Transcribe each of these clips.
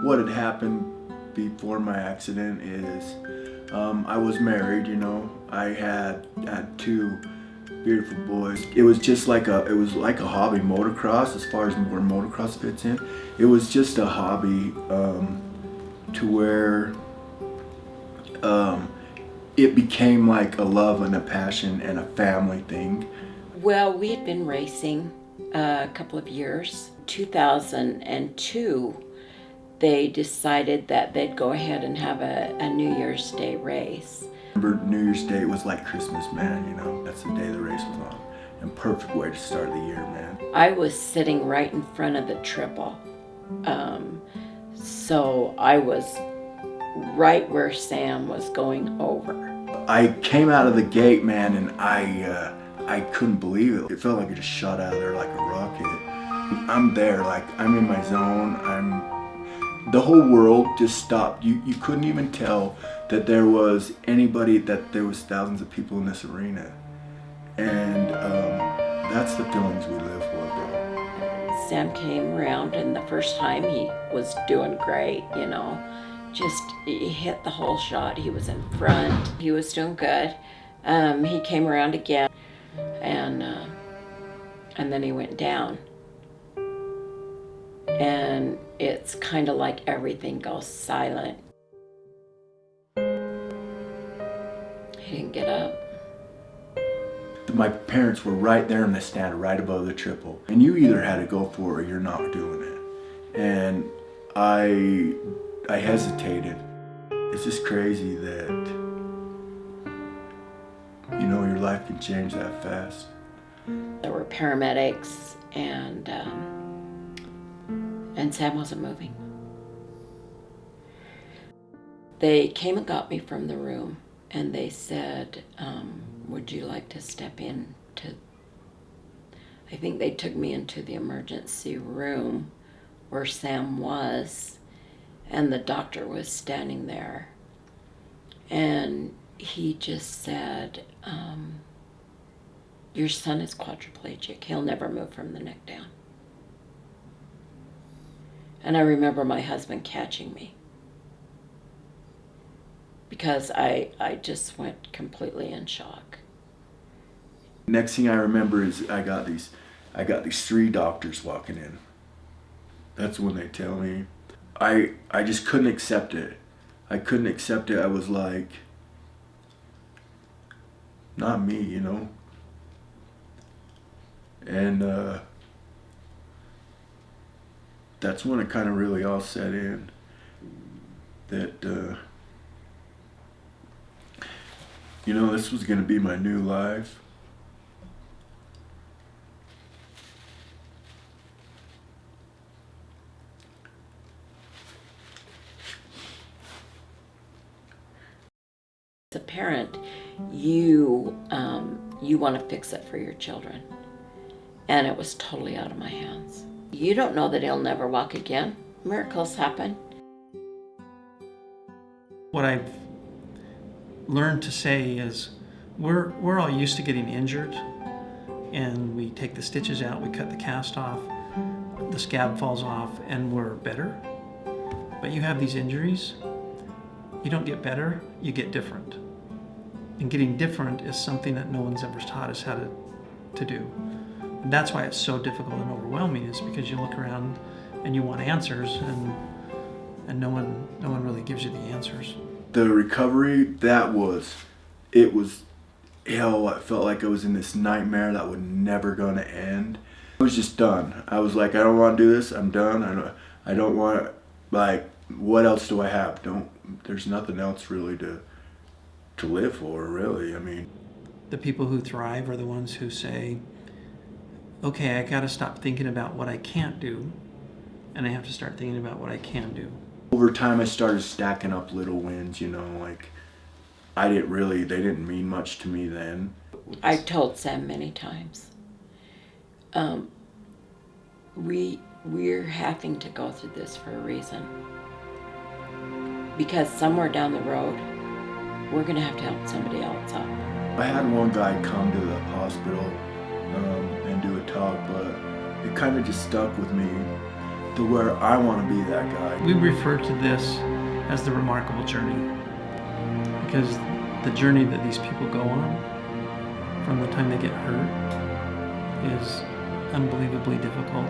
what had happened before my accident is I was married, you know. I had two beautiful boys. It was just like a hobby, motocross, as far as where motocross fits in. It was just a hobby to where it became like a love and a passion and a family thing. Well, we had been racing a couple of years. 2002, they decided that they'd go ahead and have a New Year's Day race. Remember, New Year's Day was like Christmas, man, you know. That's the day the race was on. And perfect way to start the year, man. I was sitting right in front of the triple. So I was right where Sam was going over. I came out of the gate, man, and I couldn't believe it. It felt like it just shot out of there like a rocket. I'm there, like I'm in my zone. The whole world just stopped. You couldn't even tell that there was anybody, that there was thousands of people in this arena. And that's the feelings we live for, bro. Sam came around, and the first time he was doing great, you know. Just, he hit the whole shot. He was in front. He was doing good. He came around again, and then he went down. And it's kind of like everything goes silent. He didn't get up. My parents were right there in the stand, right above the triple. And you either had to go for it or you're not doing it. And I hesitated. It's just crazy that, you know, your life can change that fast. There were paramedics, and Sam wasn't moving. They came and got me from the room, and they said, would you like to step in to, I think they took me into the emergency room where Sam was, and the doctor was standing there. And he just said, your son is quadriplegic. He'll never move from the neck down. And I remember my husband catching me, because I just went completely in shock. Next thing I remember is I got these three doctors walking in. That's when they tell me. I just couldn't accept it. I couldn't accept it. I was like, not me, you know. And that's when it kind of really all set in. That, you know, this was going to be my new life. As a parent, you want to fix it for your children. And it was totally out of my hands. You don't know that he'll never walk again. Miracles happen. What I've learned to say is we're all used to getting injured, and we take the stitches out, we cut the cast off, the scab falls off, and we're better. But you have these injuries, you don't get better, you get different. And getting different is something that no one's ever taught us how to do. And that's why it's so difficult and overwhelming, is because you look around and you want answers, and no one really gives you the answers. The recovery, it was hell. I felt like I was in this nightmare that was never gonna end. I was just done. I was like, I don't want to do this. I'm done. I don't want, like, what else do I have? There's nothing else really to live for, really. I mean, the people who thrive are the ones who say, okay, I gotta stop thinking about what I can't do, and I have to start thinking about what I can do. Over time, I started stacking up little wins, you know, like, they didn't mean much to me then. I've told Sam many times, we're having to go through this for a reason. Because somewhere down the road, we're gonna have to help somebody else up. I had one guy come to the hospital and do a talk, but it kind of just stuck with me. to where I want to be that guy. We refer to this as the remarkable journey, because the journey that these people go on from the time they get hurt is unbelievably difficult.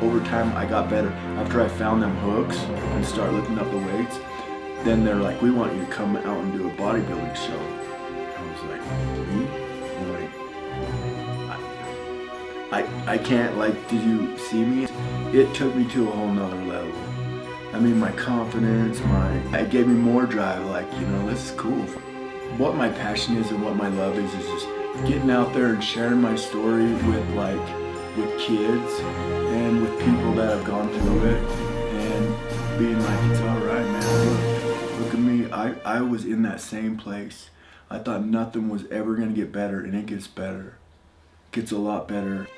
Over time, I got better. After I found them hooks and start lifting up the weights, then they're like, we want you to come out and do a bodybuilding show. I was like, me? Like, I can't, like, did you see me? It took me to a whole nother level. I mean, my confidence, it gave me more drive, like, you know, this is cool. What my passion is and what my love is just getting out there and sharing my story with kids and with people that have gone through it and being like, it's all right, man, look at me. I was in that same place. I thought nothing was ever gonna get better, and it gets better. It gets a lot better.